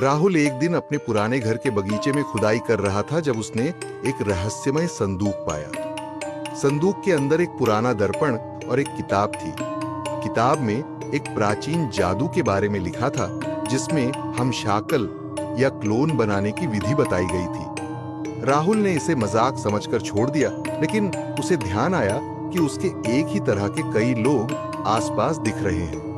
राहुल एक दिन अपने पुराने घर के बगीचे में खुदाई कर रहा था जब उसने एक रहस्यमय संदूक पाया। संदूक के अंदर एक पुराना दर्पण और एक किताब थी। किताब में एक प्राचीन जादू के बारे में लिखा था, जिसमें हम शाकल या क्लोन बनाने की विधि बताई गई थी। राहुल ने इसे मजाक समझकर छोड़ दिया, लेकिन उसे ध्यान आया कि उसके एक ही तरह के कई लोग आसपास दिख रहे हैं।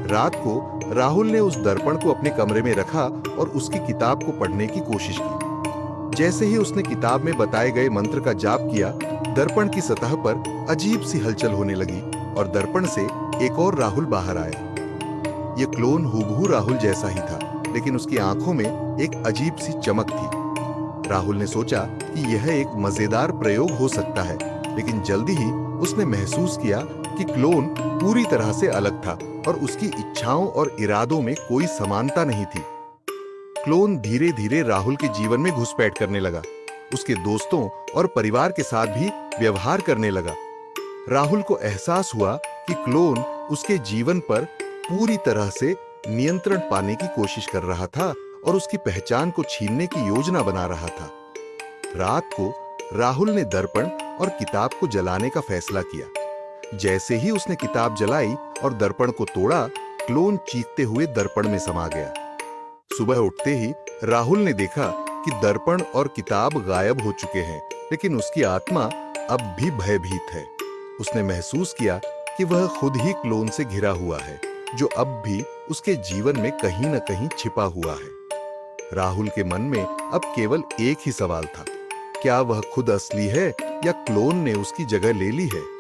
रात को राहुल ने उस दर्पण को अपने कमरे में रखा और उसकी किताब को पढ़ने की कोशिश की। जैसे ही उसने किताब में बताए गए मंत्र का जाप किया, दर्पण की सतह पर अजीब सी हलचल होने लगी और दर्पण से एक और राहुल बाहर आया। ये क्लोन हूबहू राहुल जैसा ही था, लेकिन उसकी आंखों में एक अजीब सी चमक थी। राहुल ने सोचा कि यह एक मजेदार प्रयोग हो सकता है, लेकिन जल्दी ही उसने महसूस किया कि क्लोन पूरी तरह से अलग था और उसकी इच्छाओं और इरादों में कोई समानता नहीं थी। क्लोन धीरे धीरे राहुल के जीवन में घुसपैठ करने लगा। उसके दोस्तों और परिवार के साथ भी व्यवहार करने लगा। राहुल को एहसास हुआ कि क्लोन उसके जीवन पर पूरी तरह से नियंत्रण पाने की कोशिश कर रहा था और उसकी पहचान को छीनने की योजना बना रहा था। रात को राहुल ने दर्पण और किताब को जलाने का फैसला किया। जैसे ही उसने किताब जलाई और दर्पण को तोड़ा, क्लोन चीखते हुए दर्पण में समा गया। सुबह उठते ही राहुल ने देखा कि दर्पण और किताब गायब हो चुके हैं, लेकिन उसकी आत्मा अब भी भयभीत है। उसने महसूस किया कि वह खुद ही क्लोन से घिरा हुआ है, जो अब भी उसके जीवन में कहीं न कहीं छिपा हुआ है। राहुल के मन में अब केवल एक ही सवाल था, क्या वह खुद असली है या क्लोन ने उसकी जगह ले ली है?